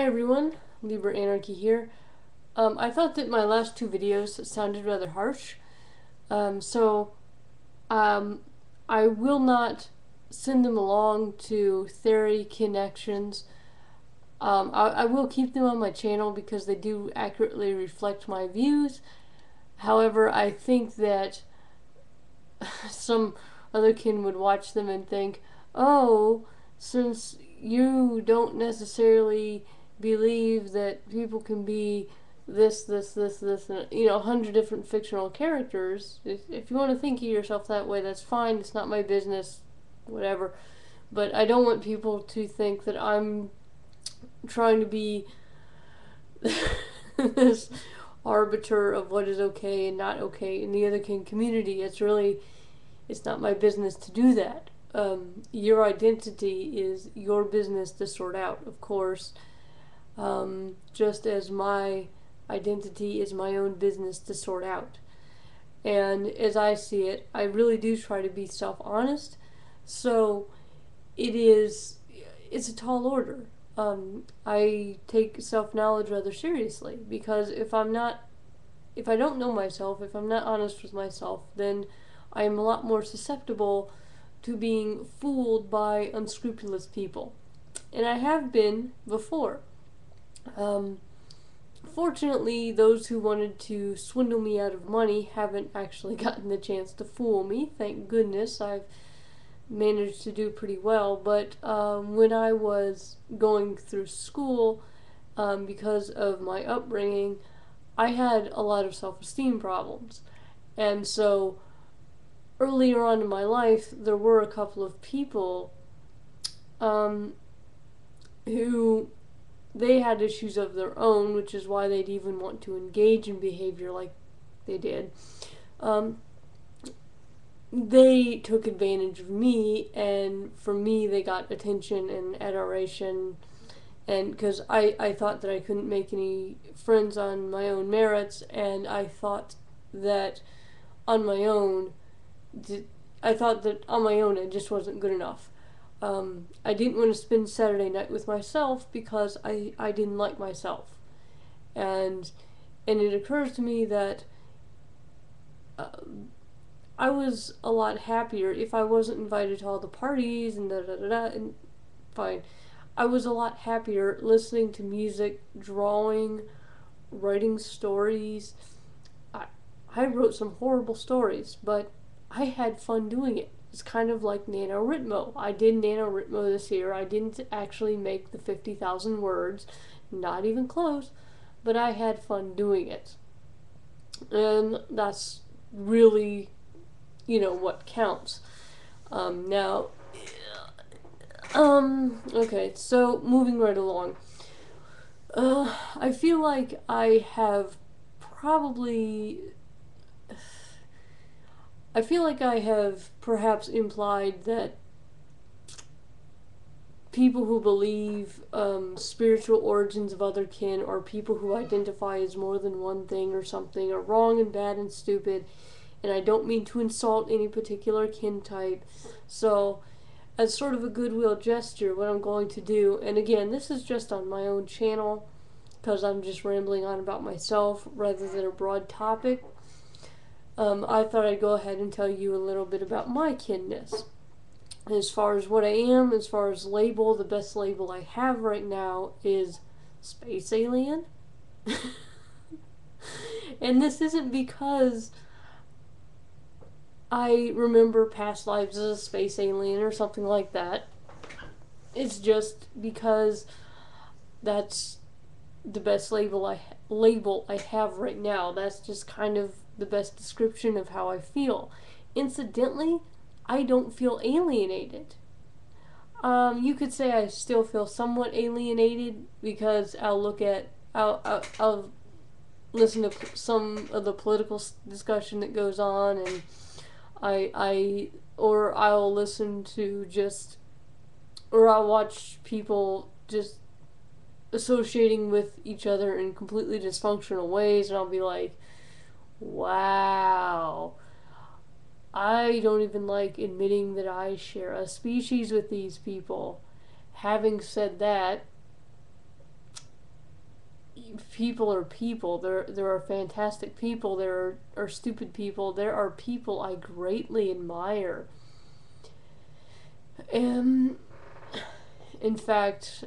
Hi everyone, LiberAnarchy here. I thought that my last two videos sounded rather harsh, so um, I will not send them along to Theory Connections. I will keep them on my channel because they do accurately reflect my views. However, I think that some Otherkin would watch them and think, oh, since you don't necessarily believe that people can be this, and, 100 different fictional characters, if you want to think of yourself that way, that's fine. It's not my business, whatever. But I don't want people to think that I'm trying to be this arbiter of what is okay and not okay in the Otherkin community. It's not my business to do that. Your identity is your business to sort out, of course, just as my identity is my own business to sort out. And as I see it, I really do try to be self-honest, so it's a tall order. I take self-knowledge rather seriously, because if I don't know myself, if I'm not honest with myself, then I am a lot more susceptible to being fooled by unscrupulous people. And I have been before. Um, Fortunately, those who wanted to swindle me out of money haven't actually gotten the chance to fool me. Thank goodness. I've managed to do pretty well. But when I was going through school, because of my upbringing, I had a lot of self-esteem problems. And so earlier on in my life, there were a couple of people um, who they had issues of their own, which is why they'd even want to engage in behavior like they did. Um, they took advantage of me, and from me, they got attention and adoration. And because I thought that I couldn't make any friends on my own merits, and I thought that on my own, it just wasn't good enough. I didn't want to spend Saturday night with myself because I didn't like myself. And it occurs to me that uh, I was a lot happier if I wasn't invited to all the parties and da da da da, and fine. I was a lot happier listening to music, drawing, writing stories. I, I wrote some horrible stories, but I had fun doing it. It's kind of like NaNoWriMo. I did NaNoWriMo this year. I didn't actually make the 50,000 words, not even close, but I had fun doing it. And that's really, what counts. Now, okay, so moving right along. I feel like probably I have perhaps implied that people who believe spiritual origins of Otherkin, or people who identify as more than one thing or something, are wrong and bad and stupid, and I don't mean to insult any particular kin type. So, as sort of a goodwill gesture, what I'm going to do, and again, this is just on my own channel, because I'm just rambling on about myself rather than a broad topic, I thought I'd go ahead and tell you a little bit about my kinness. As far as what I am, as far as label, the best label I have right now is Space Alien. And this isn't because I remember past lives as a space alien or something like that. It's just because that's the best label I have right now. That's just kind of the best description of how I feel. Incidentally, I don't feel alienated. You could say I still feel somewhat alienated because I'll listen to some of the political discussion that goes on, and or I'll listen to or I'll watch people just associating with each other in completely dysfunctional ways, and I'll be like, wow, I don't even like admitting that I share a species with these people. Having said that, people are people. There are fantastic people. There are stupid people. There are people I greatly admire. And in fact,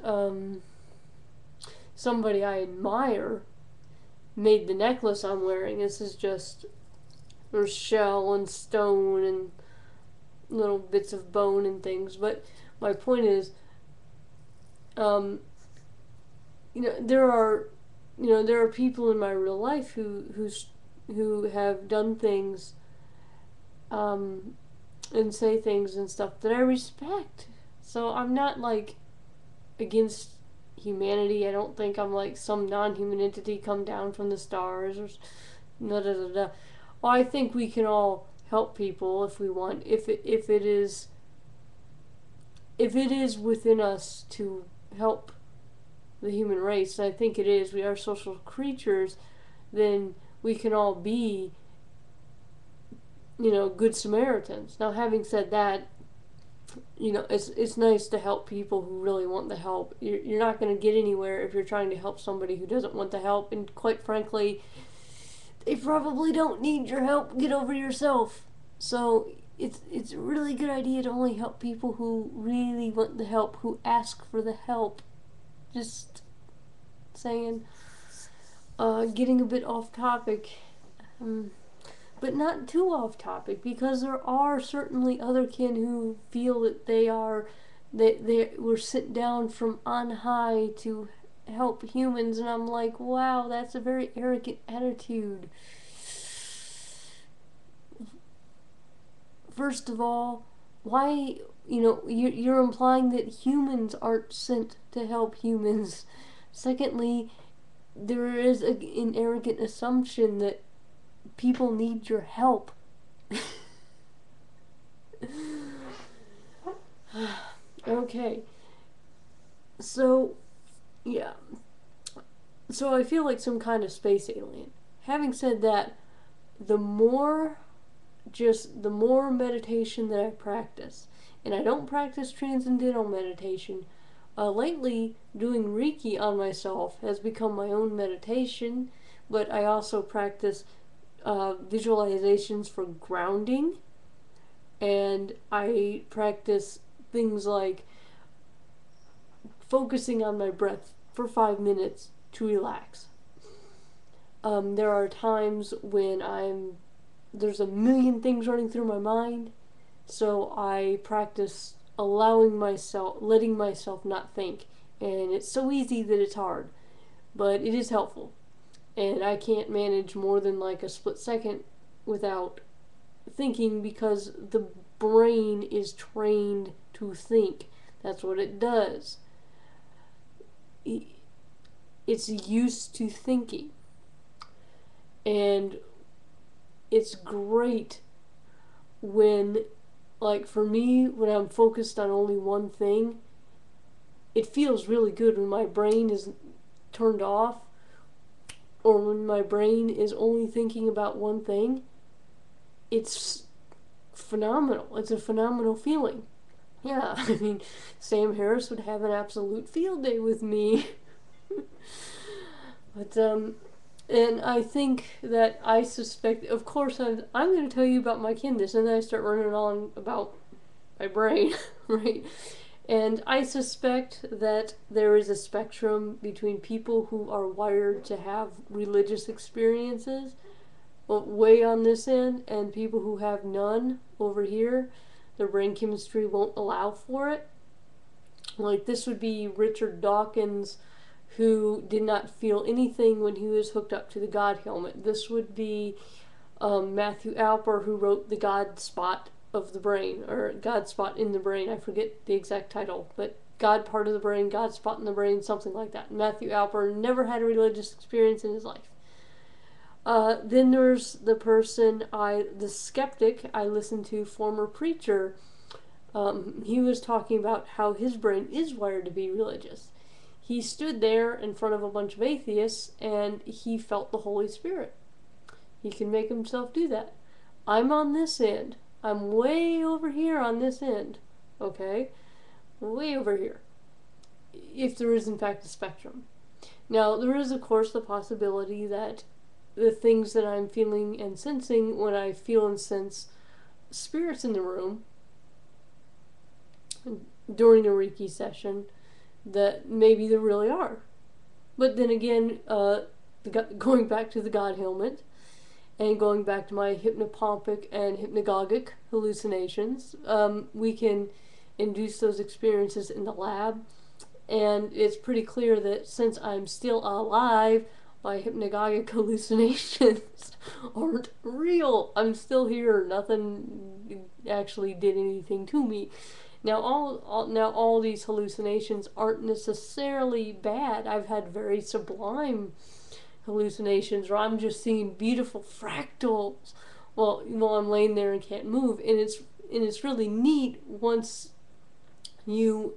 somebody I admire made the necklace I'm wearing. This is just, there's shell and stone and little bits of bone and things. But my point is, um, there are, there are people in my real life who have done things, um, and say things and stuff that I respect. So I'm not like against humanity. I don't think I'm like some non-human entity come down from the stars or da da da da. Well, I think we can all help people if we want. If it is within us to help the human race, and I think it is. We are social creatures. Then we can all be, good Samaritans. Now, having said that, it's nice to help people who really want the help. You're not going to get anywhere if you're trying to help somebody who doesn't want the help, and quite frankly, they probably don't need your help. Get over yourself. So it's a really good idea to only help people who really want the help, who ask for the help. Just saying. Getting a bit off topic. But not too off topic, because there are certainly otherkin who feel that they were sent down from on high to help humans, and I'm like, wow, that's a very arrogant attitude. First of all, why, you're implying that humans aren't sent to help humans. Secondly, there is an arrogant assumption that people need your help. Okay. So, yeah. So I feel like some kind of space alien. Having said that, the more the more meditation that I practice, and I don't practice transcendental meditation. Lately, doing Reiki on myself has become my own meditation, but I also practice visualizations for grounding, and I practice things like focusing on my breath for 5 minutes to relax. There are times when there's a million things running through my mind, so I practice letting myself not think, and it's so easy that it's hard, but it is helpful. And I can't manage more than like a split second without thinking, because the brain is trained to think. That's what it does. It's used to thinking. And it's great when, like for me, when I'm focused on only one thing, it feels really good when my brain is turned off, or when my brain is only thinking about one thing. It's phenomenal. It's a phenomenal feeling. Yeah, I mean, Sam Harris would have an absolute field day with me. But, and I think that I suspect, of course, I'm going to tell you about my kindness, and then I start running on about my brain, right? And I suspect that there is a spectrum between people who are wired to have religious experiences, way on this end, and people who have none over here. Their brain chemistry won't allow for it. Like, this would be Richard Dawkins, who did not feel anything when he was hooked up to the God helmet. This would be Matthew Alper, who wrote The God Spot of the Brain, or God Spot in the Brain. I forget the exact title, but God part of the brain, God spot in the brain, something like that. Matthew Alper never had a religious experience in his life. Then there's the person, the skeptic I listened to, former preacher. He was talking about how his brain is wired to be religious. He stood there in front of a bunch of atheists, and he felt the Holy Spirit. He can make himself do that. I'm on this end. I'm way over here on this end. Okay? Way over here. If there is, in fact, a spectrum. Now, there is, of course, the possibility that the things that I'm feeling and sensing when I feel and sense spirits in the room during a Reiki session, that maybe there really are. But then again, going back to the God helmet and going back to my hypnopompic and hypnagogic hallucinations, we can induce those experiences in the lab. And it's pretty clear that since I'm still alive, my hypnagogic hallucinations aren't real. I'm still here. Nothing actually did anything to me. Now all these hallucinations aren't necessarily bad. I've had very sublime hallucinations where I'm just seeing beautiful fractals while I'm laying there and can't move, and it's really neat once you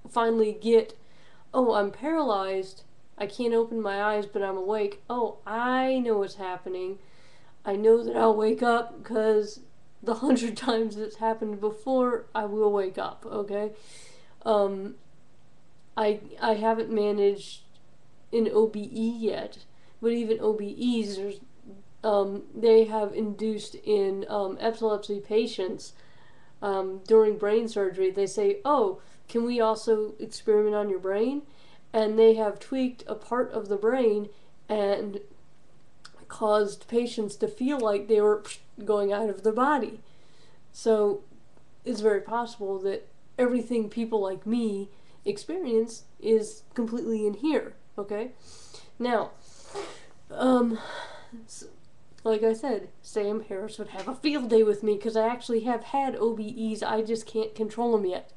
finally get, oh, I'm paralyzed. I can't open my eyes, but I'm awake. Oh, I know what's happening. I know that I'll wake up because the 100 times it's happened before, I will wake up. Okay, um, I haven't managed an OBE yet, but even OBEs, they have induced in epilepsy patients during brain surgery. They say, oh, can we also experiment on your brain? And they have tweaked a part of the brain and caused patients to feel like they were going out of their body. So it's very possible that everything people like me experience is completely in here. Okay? Now, um, like I said, Sam Harris would have a field day with me because I actually have had OBEs. I just can't control them yet.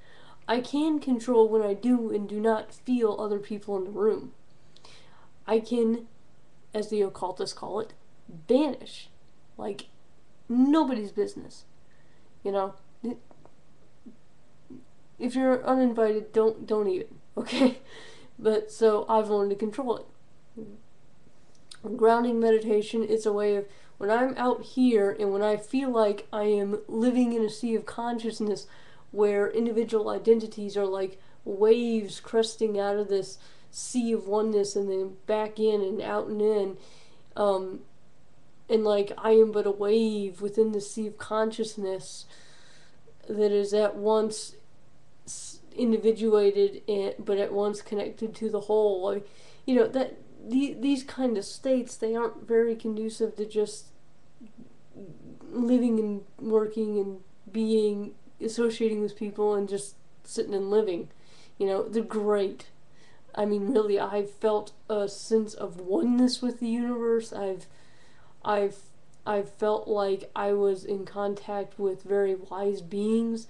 I can control when I do and do not feel other people in the room. I can, as the occultists call it, banish. Like nobody's business. You know? If you're uninvited, don't even, okay? But so I've learned to control it. Grounding meditation is a way of, when I'm out here and when I feel like I am living in a sea of consciousness where individual identities are like waves cresting out of this sea of oneness and then back in and out and in, um, and like I am but a wave within the sea of consciousness that is at once individuated and, but at once connected to the whole. Like, that these kind of states, they aren't very conducive to just living and working and being, associating with people and just sitting and living. They're great. I mean, really, I've felt a sense of oneness with the universe. I've I've felt like I was in contact with very wise beings.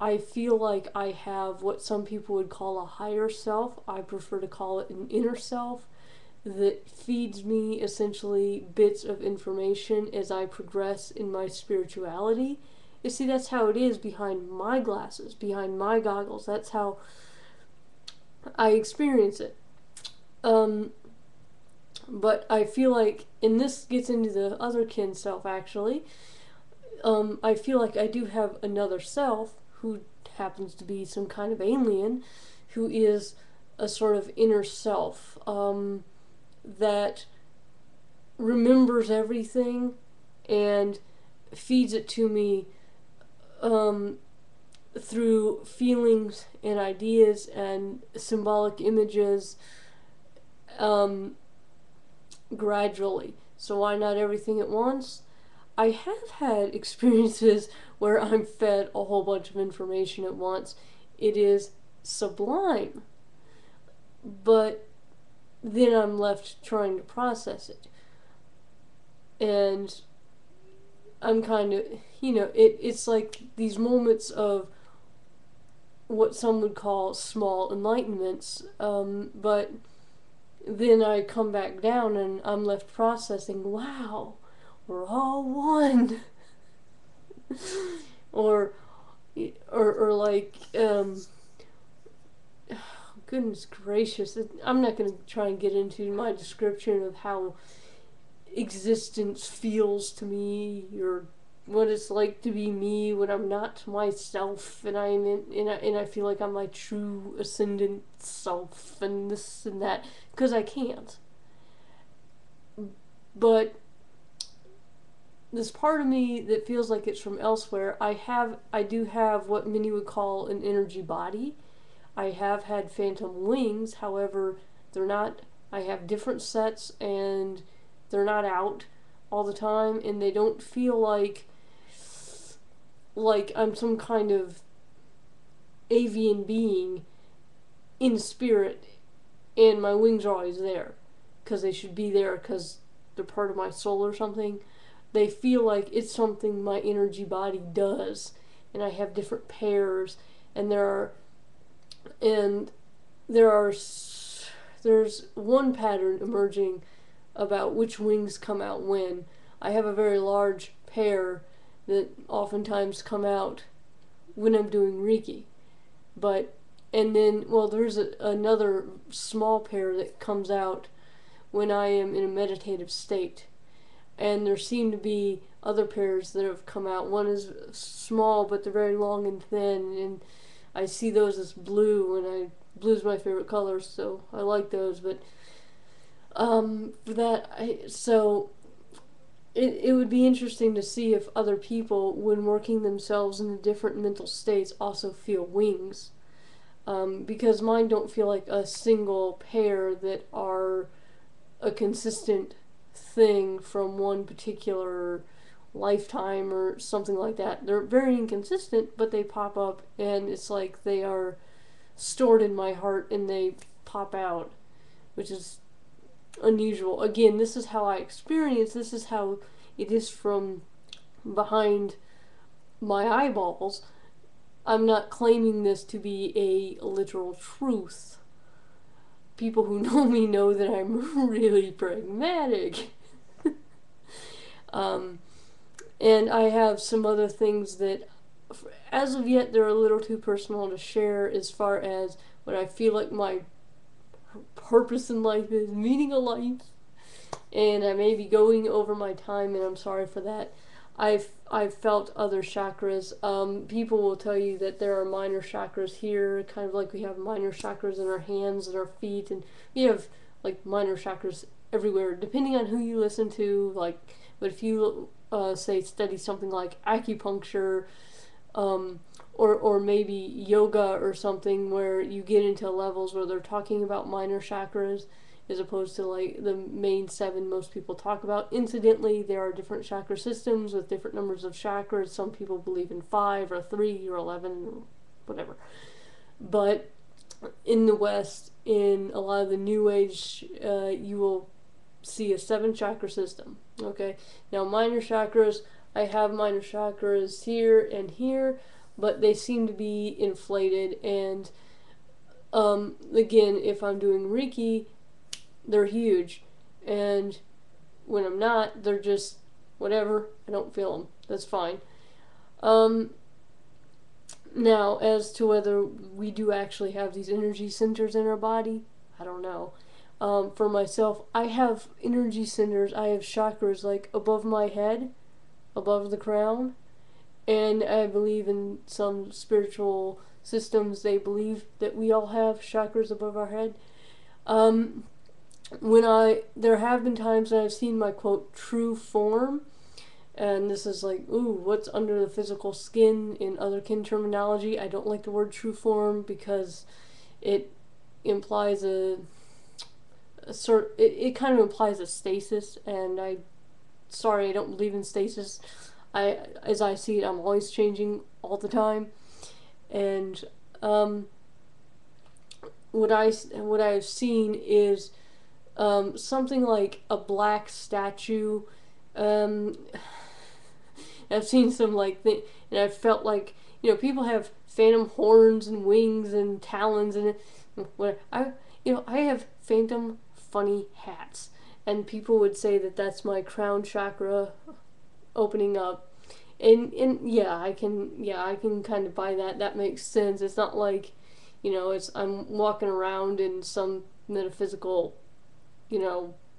I feel like I have what some people would call a higher self. I prefer to call it an inner self that feeds me essentially bits of information as I progress in my spirituality. You see, that's how it is behind my glasses, behind my goggles. That's how I experience it. Um, but I feel like, and this gets into the Otherkin self actually, I feel like I do have another self who happens to be some kind of alien who is a sort of inner self that remembers everything and feeds it to me through feelings and ideas and symbolic images um, gradually. So why not everything at once? I have had experiences where I'm fed a whole bunch of information at once. It is sublime. But then I'm left trying to process it. And I'm kind of, it's like these moments of what some would call small enlightenments, but then I come back down and I'm left processing, wow, we're all one. or, or like, goodness gracious, I'm not going to try and get into my description of how existence feels to me, or what it's like to be me when I'm not myself, and I feel like I'm my true ascendant self, and this and that, because I can't. But this part of me that feels like it's from elsewhere, I do have what many would call an energy body. I have had phantom wings, however, they're not. I have different sets, and they're not out all the time, and they don't feel like I'm some kind of avian being in spirit, and my wings are always there because they should be there because they're part of my soul or something. They feel like it's something my energy body does, and I have different pairs, and and there are there's one pattern emerging about which wings come out when. I have a very large pair that oftentimes come out when I'm doing Reiki. But, and then, well, there's another small pair that comes out when I am in a meditative state. And there seem to be other pairs that have come out. One is small, but they're very long and thin, and I see those as blue, and blue's my favorite color, so I like those. But for that, it would be interesting to see if other people, when working themselves in different mental states, also feel wings. Because mine don't feel like a single pair that are a consistent thing from one particular lifetime or something like that. They're very inconsistent, but they pop up, and it's like they are stored in my heart and they pop out, which is unusual. Again, this is how I experience, this is how it is from behind my eyeballs. I'm not claiming this to be a literal truth. People who know me know that I'm really pragmatic. And I have some other things that, as of yet, they're a little too personal to share as far as what I feel like my purpose in life is, meaning of life. And I may be going over my time, and I'm sorry for that. I've felt other chakras. People will tell you that there are minor chakras here, kind of like we have minor chakras in our hands and our feet, and we have like minor chakras everywhere, depending on who you listen to. Like, but if you say study something like acupuncture, or maybe yoga or something, where you get into levels where they're talking about minor chakras as opposed to like the main seven most people talk about. Incidentally, there are different chakra systems with different numbers of chakras. Some people believe in 5 or 3 or 11 or whatever. But in the West, in a lot of the New Age, you will see a 7 chakra system. Okay, now minor chakras, I have minor chakras here and here, but they seem to be inflated. And again, if I'm doing Reiki, they're huge, and when I'm not, they're just whatever. I don't feel them. That's fine. Now, as to whether we do actually have these energy centers in our body, I don't know. For myself, I have energy centers. I have chakras like above my head, above the crown, and I believe in some spiritual systems, they believe that we all have chakras above our head. There have been times that I've seen my quote true form, and this is like, ooh, what's under the physical skin in Otherkin terminology. I don't like the word true form because it implies it kind of implies a stasis, and I don't believe in stasis. As I see it, I'm always changing all the time, and what I've seen is something like a black statue. I've seen some and I've felt like, people have phantom horns and wings and talons, and I have phantom funny hats, and people would say that that's my crown chakra opening up, and yeah, I can kind of buy that. That makes sense. It's not like, I'm walking around in some metaphysical,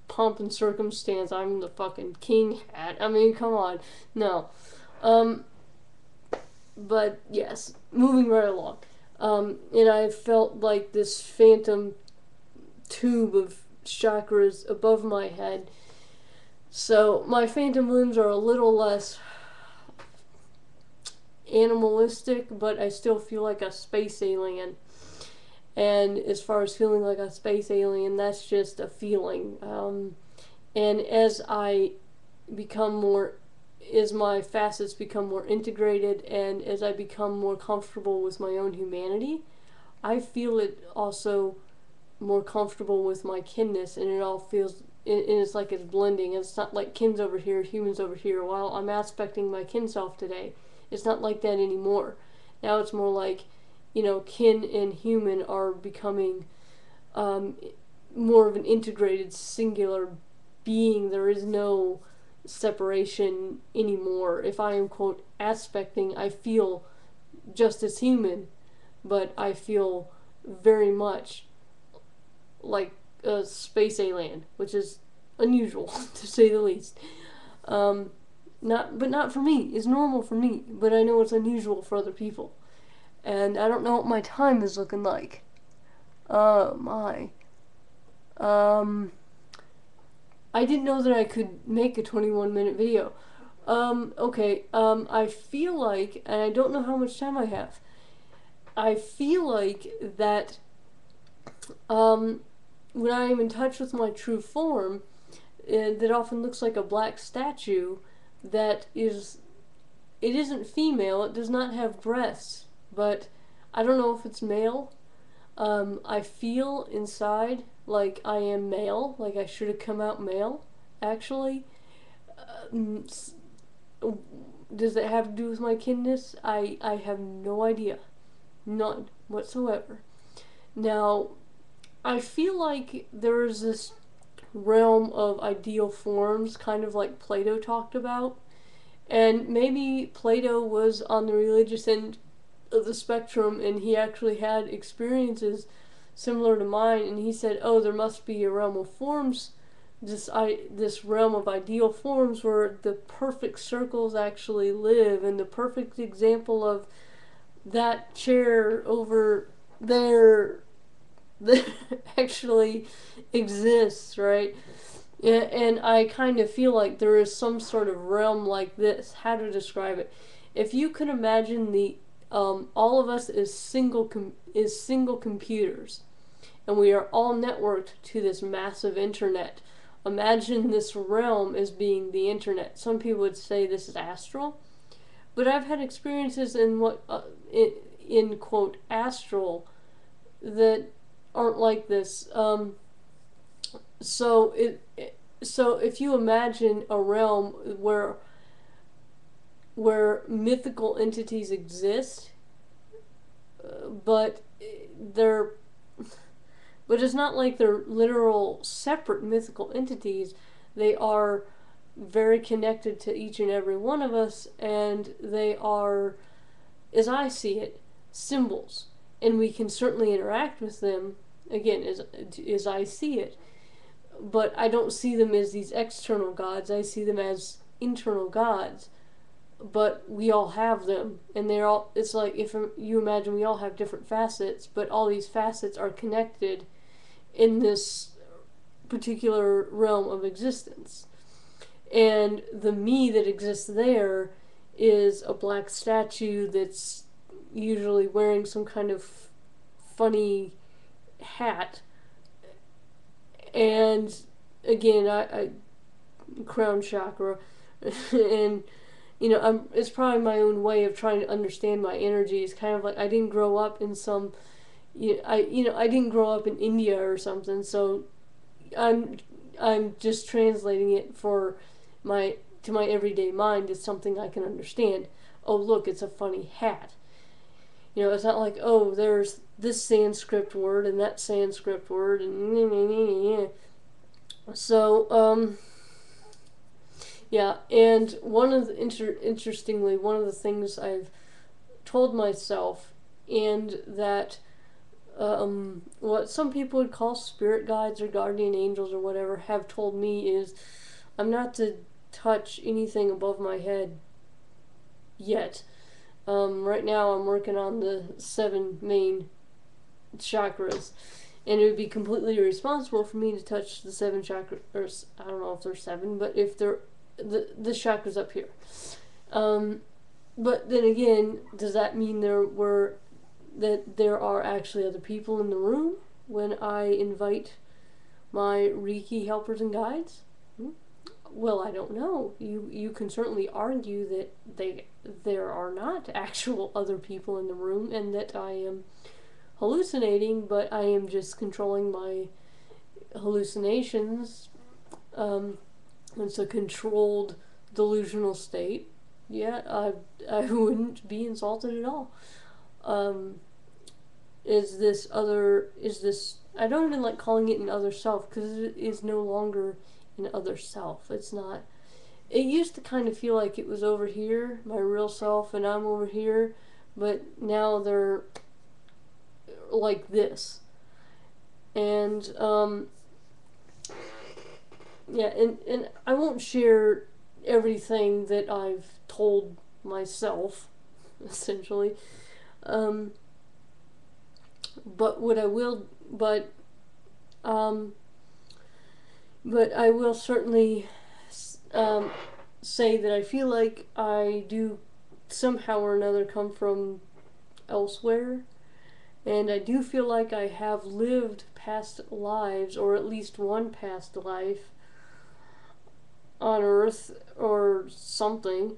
pomp and circumstance. I'm the fucking king hat. I mean, come on. No. Um, but yes, moving right along. And I felt like this phantom tube of chakras above my head. So my phantom limbs are a little less animalistic, but I still feel like a space alien. And as far as feeling like a space alien, that's just a feeling. And become more, as my facets become more integrated, and as I become more comfortable with my own humanity, I feel it also more comfortable with my kinness, and it all feels. It's like it's blending. It's not like kin's over here, humans over here. While I'm aspecting my kin self today, it's not like that anymore. Now it's more like, kin and human are becoming um, more of an integrated, singular being. There is no separation anymore. If I am, quote, aspecting, I feel just as human, but I feel very much like a space alien, which is unusual to say the least. Not for me. It's normal for me, but I know it's unusual for other people. And I don't know what my time is looking like. My. Um, I didn't know that I could make a 21-minute video. Okay, I feel like, and I don't know how much time I have, I feel like that, um, when I am in touch with my true form, that often looks like a black statue that is, it isn't female, it does not have breasts, but I don't know if it's male. I feel inside like I am male, like I should have come out male, actually. Um, does it have to do with my kinness? I have no idea. None whatsoever. Now, I feel like there is this realm of ideal forms, kind of like Plato talked about. And maybe Plato was on the religious end of the spectrum and he actually had experiences similar to mine, and he said, "Oh, there must be a realm of forms, this realm of ideal forms where the perfect circles actually live, and the perfect example of that chair over there that actually exists, right?" And I kind of feel like there is some sort of realm like this. How to describe it? If you could imagine the all of us as single computers, and we are all networked to this massive internet. Imagine this realm as being the internet. Some people would say this is astral, but I've had experiences in in quote astral that aren't like this. So so if you imagine a realm where mythical entities exist, but they're but it's not like they're literal separate mythical entities. They are very connected to each and every one of us, and they are, as I see it, symbols. And we can certainly interact with them, again, as I see it. But I don't see them as these external gods, I see them as internal gods. But we all have them, and they're all, it's like if you imagine we all have different facets, but all these facets are connected in this particular realm of existence. And the me that exists there is a black statue that's usually wearing some kind of funny hat. And again, I crown chakra, and it's probably my own way of trying to understand my energy. It's kind of like I didn't grow up in some, I didn't grow up in India or something, so I'm I'm just translating it for my to my everyday mind as something I can understand. Oh, look, it's a funny hat. It's not like, oh, there's this Sanskrit word and that Sanskrit word and so yeah. And interestingly, one of the things I've told myself, and that what some people would call spirit guides or guardian angels or whatever have told me is I'm not to touch anything above my head. yet. Right now I'm working on the 7 main chakras, and it would be completely irresponsible for me to touch the 7 chakras, or I don't know if there's 7, but if they're the chakras up here. But then again, does that mean there are actually other people in the room when I invite my Reiki helpers and guides? Well, I don't know. You can certainly argue that there are not actual other people in the room and that I am hallucinating, but I am just controlling my hallucinations. It's a controlled delusional state. Yeah, I wouldn't be insulted at all. Is this, I don't even like calling it an other self, because it is no longer an other self. It's not. It used to kind of feel like it was over here, my real self, and I'm over here, but now they're like this. And, yeah, and I won't share everything that I've told myself, essentially. But what I will, but I will certainly say that I feel like I do somehow or another come from elsewhere, and I do feel like I have lived past lives, or at least one past life on Earth or something.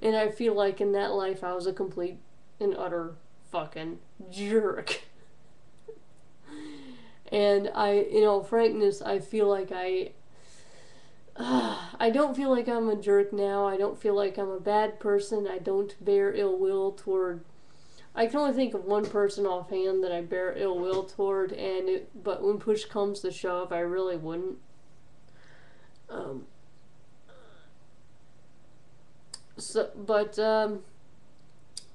And I feel like in that life I was a complete and utter fucking jerk. And in all frankness, I feel like I don't feel like I'm a jerk now. I don't feel like I'm a bad person. I don't bear ill will toward. I can only think of one person offhand that I bear ill will toward, but when push comes to shove, I really wouldn't.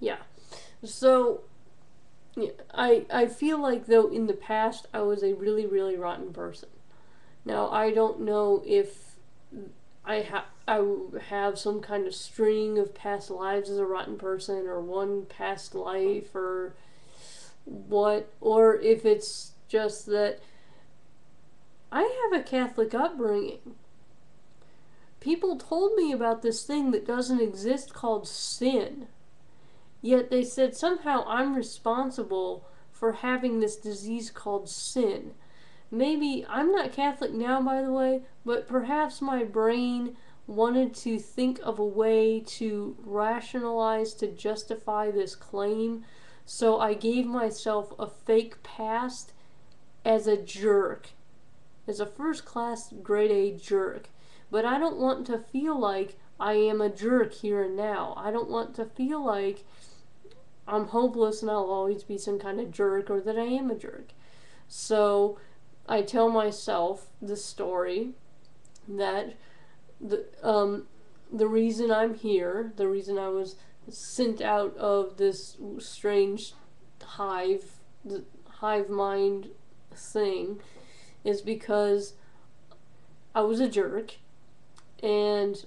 Yeah. So, yeah, I feel like, though, in the past, I was a really, really rotten person. Now, I don't know if I have some kind of string of past lives as a rotten person, or one past life, or what, or if it's just that I have a Catholic upbringing. People told me about this thing that doesn't exist called sin. Yet they said somehow I'm responsible for having this disease called sin. Maybe, I'm not Catholic now, by the way, but perhaps my brain wanted to think of a way to rationalize, to justify this claim, so I gave myself a fake past as a jerk, as a first class grade A jerk. But I don't want to feel like I am a jerk here and now. I don't want to feel like I'm hopeless and I'll always be some kind of jerk, or that I am a jerk. So I tell myself the story that the reason I'm here, the reason I was sent out of this strange hive mind thing, is because I was a jerk, and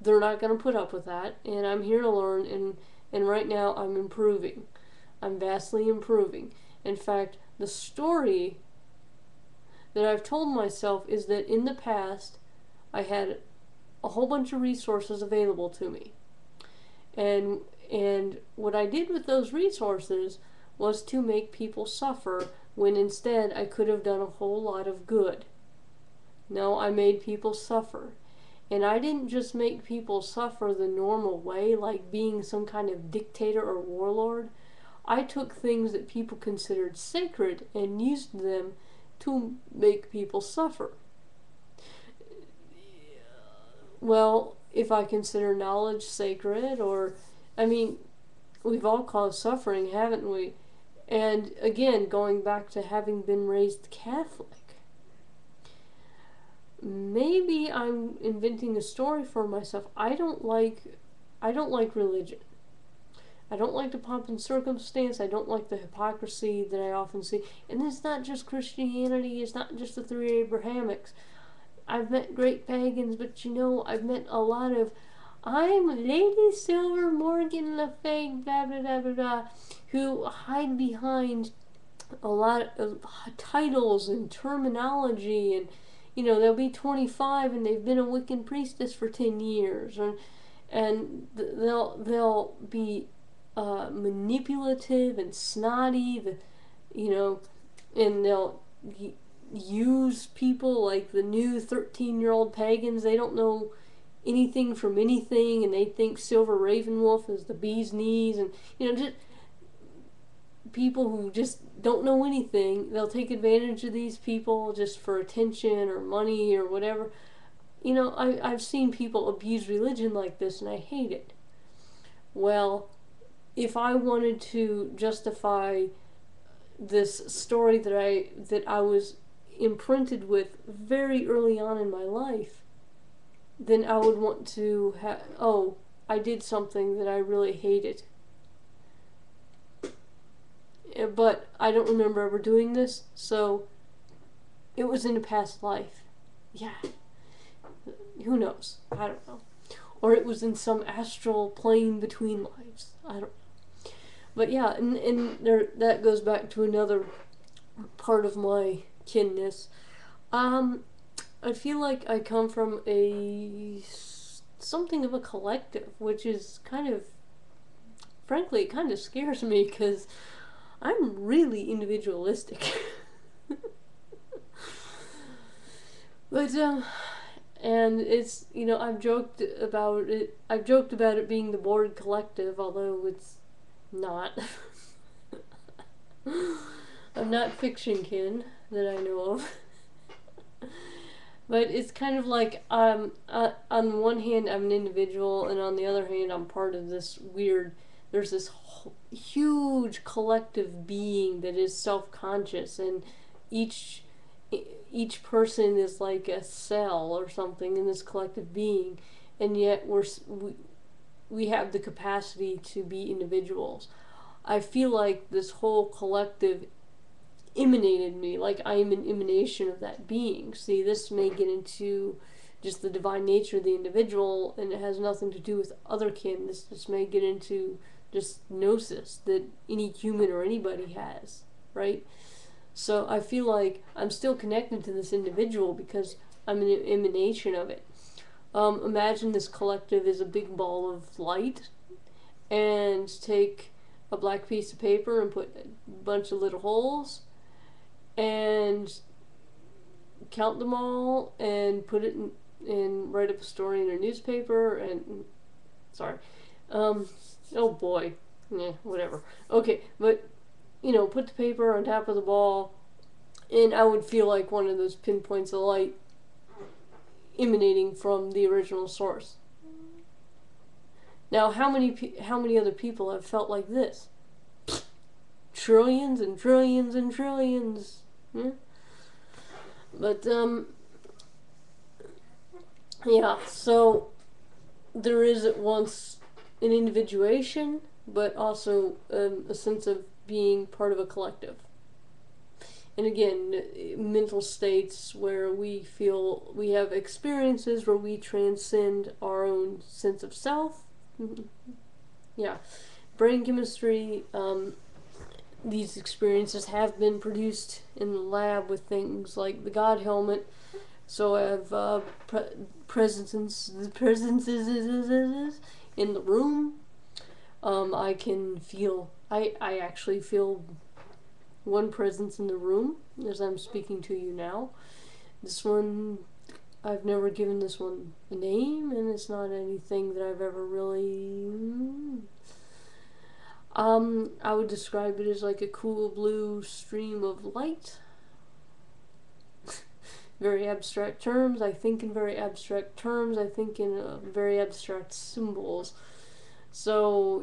they're not going to put up with that, and I'm here to learn, and right now I'm improving. I'm vastly improving. In fact, the story that I've told myself is that in the past I had a whole bunch of resources available to me. And what I did with those resources was to make people suffer, when instead I could have done a whole lot of good. No, I made people suffer. And I didn't just make people suffer the normal way, like being some kind of dictator or warlord. I took things that people considered sacred and used them to make people suffer. Well, if I consider knowledge sacred, or, I mean, we've all caused suffering, haven't we? And again, going back to having been raised Catholic, maybe I'm inventing a story for myself. I don't like religion. I don't like the pomp and circumstance. I don't like the hypocrisy that I often see. And it's not just Christianity. It's not just the three Abrahamics. I've met great pagans, but I've met a lot of I'm Lady Silver Morgan Le Fay, blah blah blah blah blah, who hide behind a lot of titles and terminology, and they'll be 25 and they've been a Wiccan priestess for 10 years, and they'll be manipulative and snotty, you know, and they'll use people like the new 13-year-old pagans. They don't know anything from anything, and they think Silver Ravenwolf is the bee's knees, and just people who just don't know anything. They'll take advantage of these people just for attention or money or whatever. I've seen people abuse religion like this, and I hate it. Well, if I wanted to justify this story that I was imprinted with very early on in my life, then I would want to I did something that I really hated. But I don't remember ever doing this, so it was in a past life. Yeah. Who knows? I don't know. Or it was in some astral plane between lives. I don't know. But yeah, and that goes back to another part of my kinness. I feel like I come from something of a collective, which is frankly, it kind of scares me because I'm really individualistic. But and it's I've joked about it being the bored collective, although it's not. I'm not fiction kin that I know of. But it's kind of like on one hand I'm an individual, and on the other hand I'm part of this weird. There's this huge collective being that is self-conscious, and each person is like a cell or something in this collective being, and yet we have the capacity to be individuals. I feel like this whole collective emanated me, like I am an emanation of that being. See, this may get into just the divine nature of the individual, and it has nothing to do with otherkin. This may get into just gnosis that any human or anybody has, right? So I feel like I'm still connected to this individual because I'm an emanation of it. Imagine this collective is a big ball of light, and take a black piece of paper and put a bunch of little holes, and count them all, and put it in write up a story in a newspaper, and sorry, oh boy, yeah, whatever. Okay, but put the paper on top of the ball, and I would feel like one of those pinpoints of light emanating from the original source. Now, how many other people have felt like this? Trillions and trillions and trillions. Yeah? But yeah. So there is at once an individuation, but also a sense of being part of a collective. And again, mental states where we feel we have experiences where we transcend our own sense of self. Yeah. Brain chemistry, these experiences have been produced in the lab with things like the God helmet. So I have presences in the room. I can feel, I actually feel one presence in the room as I'm speaking to you now. This one, I've never given this one a name, and it's not anything that I've ever really... I would describe it as like a cool blue stream of light. Very abstract terms. I think in very abstract terms. I think in very abstract symbols. So,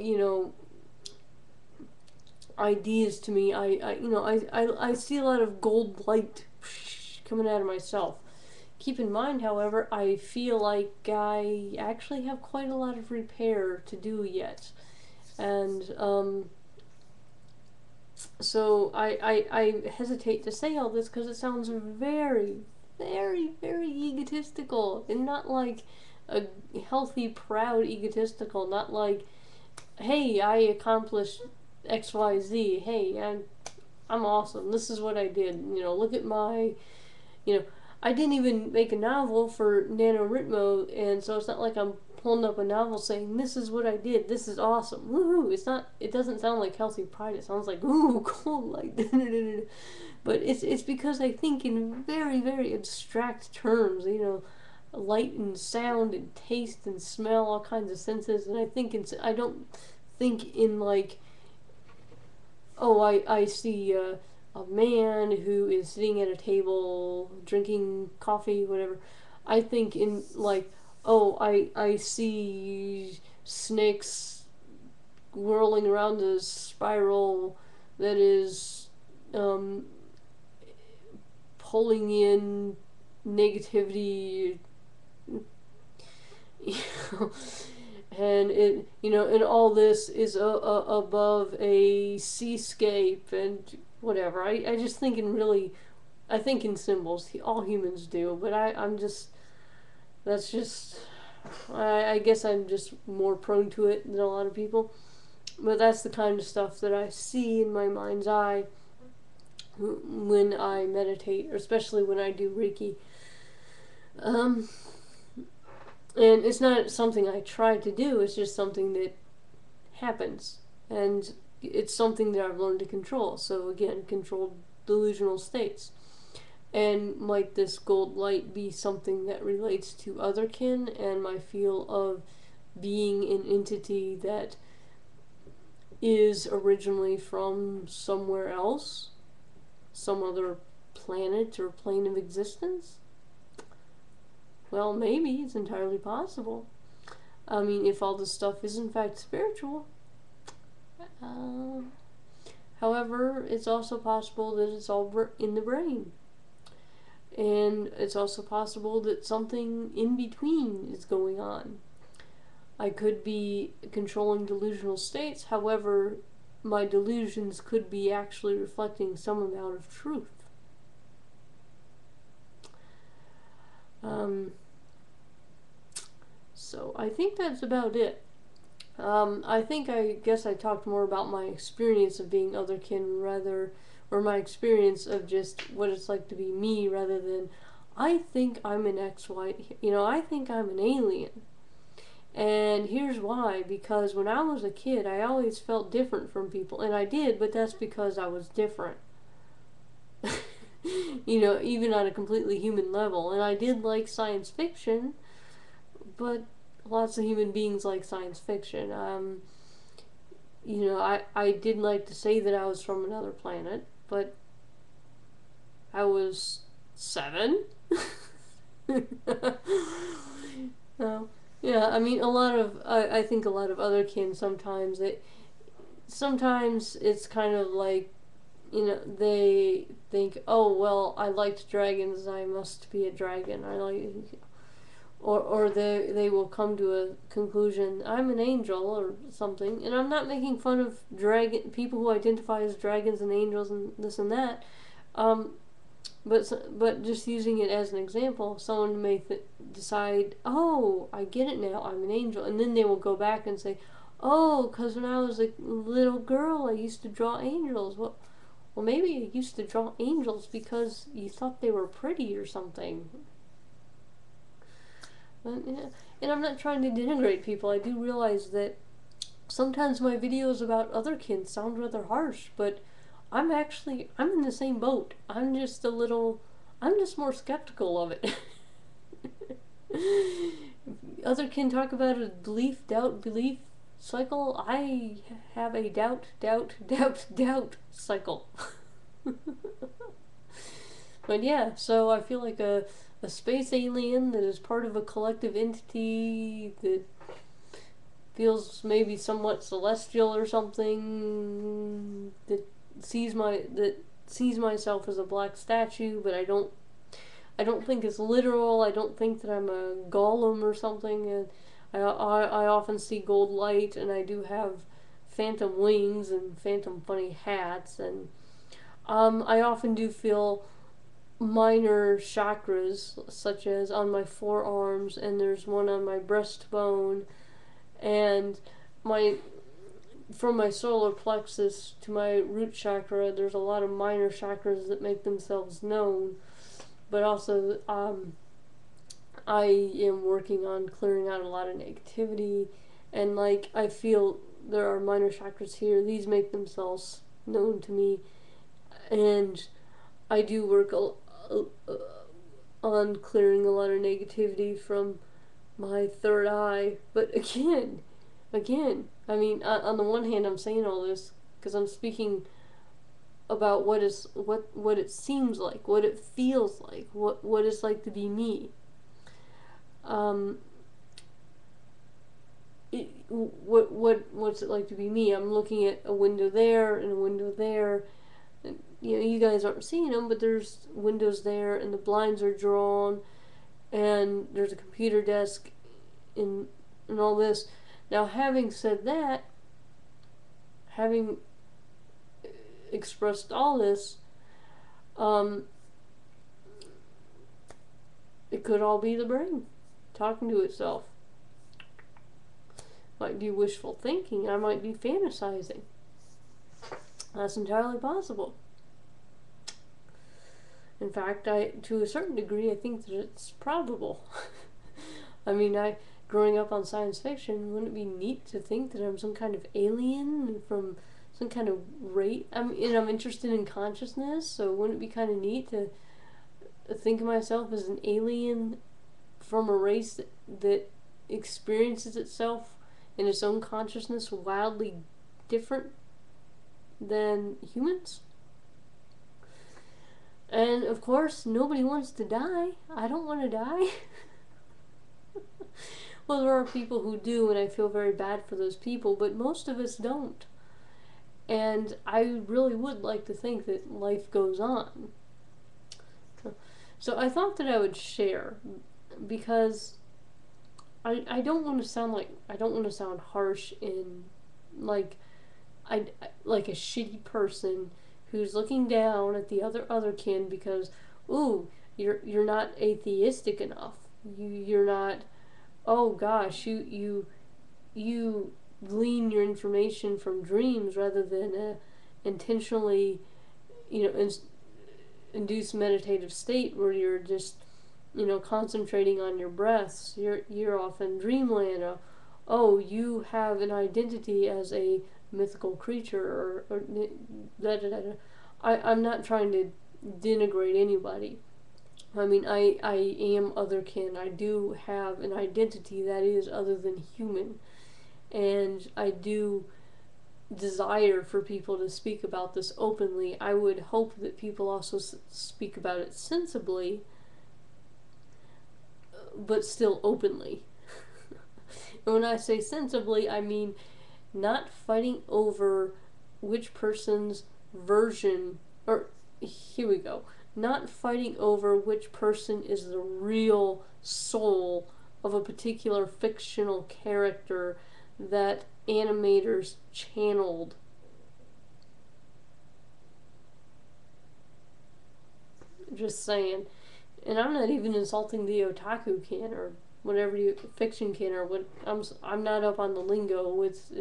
ideas to me, I see a lot of gold light coming out of myself. Keep in mind, however, I feel like I actually have quite a lot of repair to do yet. And so I hesitate to say all this because it sounds very, very, very egotistical, and not like a healthy, proud, egotistical, not like, hey, I accomplished XYZ. Hey, I'm awesome. This is what I did. Look at my, you know, I didn't even make a novel for NaNoWriMo, and so it's not like I'm holding up a novel saying, this is what I did. This is awesome. Woohoo. It doesn't sound like healthy pride. It sounds like, ooh, cool, like, but it's because I think in very, very abstract terms, light and sound and taste and smell, all kinds of senses, and I don't think in like, oh, I see a man who is sitting at a table drinking coffee, whatever. I think in like, oh, I see snakes whirling around a spiral that is um, pulling in negativity, you know, and and all this is above a seascape and whatever. I just think in really, I think in symbols. All humans do, but I'm just, that's just, I guess I'm just more prone to it than a lot of people. But that's the kind of stuff that I see in my mind's eye when I meditate, especially when I do Reiki. Um, and it's not something I try to do, it's just something that happens. And it's something that I've learned to control. So, again, controlled delusional states. And might this gold light be something that relates to Otherkin and my feel of being an entity that is originally from somewhere else? Some other planet or plane of existence? Well, maybe. It's entirely possible. I mean, if all this stuff is in fact spiritual. Uh, However, it's also possible that it's all in the brain. And it's also possible that something in between is going on. I could be controlling delusional states, however, my delusions could be actually reflecting some amount of truth. So I think that's about it. I guess I talked more about my experience of being Otherkin or my experience of just what it's like to be me rather than, I think I'm an I think I'm an alien. And here's why, because when I was a kid, I always felt different from people, and I did, but that's because I was different. Even on a completely human level. And I did like science fiction, but lots of human beings like science fiction. I didn't like to say that I was from another planet, but I was 7. Yeah, I mean, I think a lot of Otherkin sometimes it's kind of like, they think, oh, well, I liked dragons, I must be a dragon. Or they will come to a conclusion, I'm an angel or something. And I'm not making fun of people who identify as dragons and angels and this and that. But just using it as an example, someone may decide, oh, I get it now, I'm an angel. And then they will go back and say, oh, because when I was a little girl, I used to draw angels. Well, maybe you used to draw angels because you thought they were pretty or something. And I'm not trying to denigrate people. I do realize that sometimes my videos about Otherkin sound rather harsh, but I'm in the same boat. I'm just more skeptical of it. Otherkin talk about a belief, doubt, belief cycle. I have a doubt, doubt, doubt, doubt cycle. But yeah, so I feel like a space alien that is part of a collective entity that feels maybe somewhat celestial or something, that sees myself as a black statue, but I don't think it's literal. I don't think that I'm a golem or something. And I often see gold light, and I do have phantom wings and phantom funny hats, and I often do feel minor chakras, such as on my forearms, and there's one on my breastbone, and my from my solar plexus to my root chakra, there's a lot of minor chakras that make themselves known. But also, I am working on clearing out a lot of negativity, and like I feel there are minor chakras here. These make themselves known to me, and I do work on clearing a lot of negativity from my third eye. But I mean, on the one hand, I'm saying all this because I'm speaking about what it seems like, what it feels like, what it's like to be me. Um, what's it like to be me? I'm looking at a window there and a window there. And, you guys aren't seeing them, but there's windows there, and the blinds are drawn, and there's a computer desk, and all this. Now, having said that, having expressed all this, um, it could all be the brain talking to itself. Might be wishful thinking. I might be fantasizing. That's entirely possible. In fact, to a certain degree, I think that it's probable. I mean, growing up on science fiction, wouldn't it be neat to think that I'm some kind of alien from some kind of race? I'm interested in consciousness, so wouldn't it be kind of neat to think of myself as an alien from a race that experiences itself in its own consciousness wildly different than humans? And of course, nobody wants to die. I don't want to die. Well, there are people who do, and I feel very bad for those people, but most of us don't. And I really would like to think that life goes on. So I thought that I would share, because I don't want to sound harsh in like like a shitty person who's looking down at the otherkin because, ooh, you're not atheistic enough. You're not. Oh gosh, you glean your information from dreams rather than intentionally, induce meditative state where you're just, concentrating on your breaths. You're off in dreamland. Oh, you have an identity as a mythical creature, or da da da. I'm not trying to denigrate anybody. I mean, I am otherkin. I do have an identity that is other than human. And I do desire for people to speak about this openly. I would hope that people also speak about it sensibly, but still openly. And when I say sensibly, I mean not fighting over which person's version, or here we go, not fighting over which person is the real soul of a particular fictional character that animators channeled. Just saying. And I'm not even insulting the otaku can or whatever fiction can, or what. I'm not up on the lingo. It's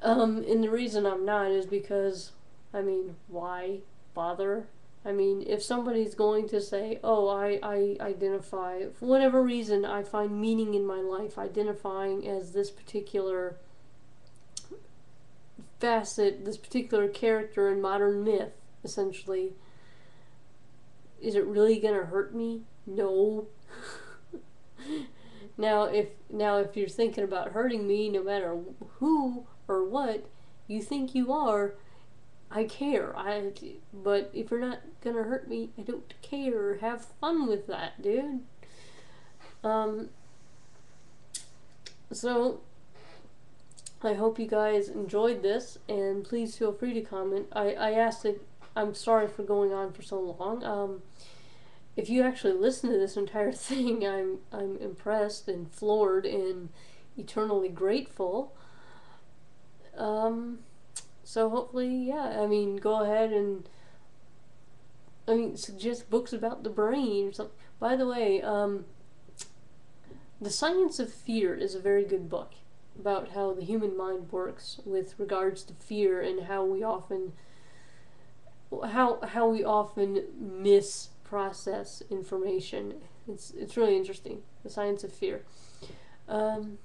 and the reason I'm not is because, I mean, why bother? I mean, if somebody's going to say, oh, I identify, for whatever reason, I find meaning in my life identifying as this particular facet, this particular character in modern myth, essentially, is it really going to hurt me? No. Now if you're thinking about hurting me, no matter who or what you think you are, I care. But if you're not gonna hurt me, I don't care. Have fun with that, dude. So I hope you guys enjoyed this, and please feel free to comment. I asked it. I'm sorry for going on for so long. If you actually listen to this entire thing, I'm impressed and floored and eternally grateful. So hopefully, yeah. I mean, go ahead and I mean, suggest books about the brain or something. By the way, The Science of Fear is a very good book about how the human mind works with regards to fear and how we often misprocess information. It's really interesting. The Science of Fear. Um,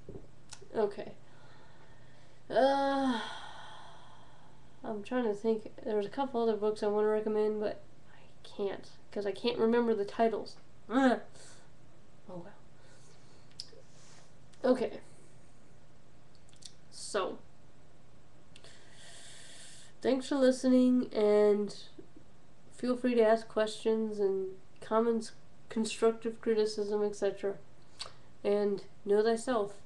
okay. Uh, I'm trying to think. There's a couple other books I want to recommend, but I can't because I can't remember the titles. Oh well. Okay. So, thanks for listening, and feel free to ask questions and comments, constructive criticism, etc. And know thyself.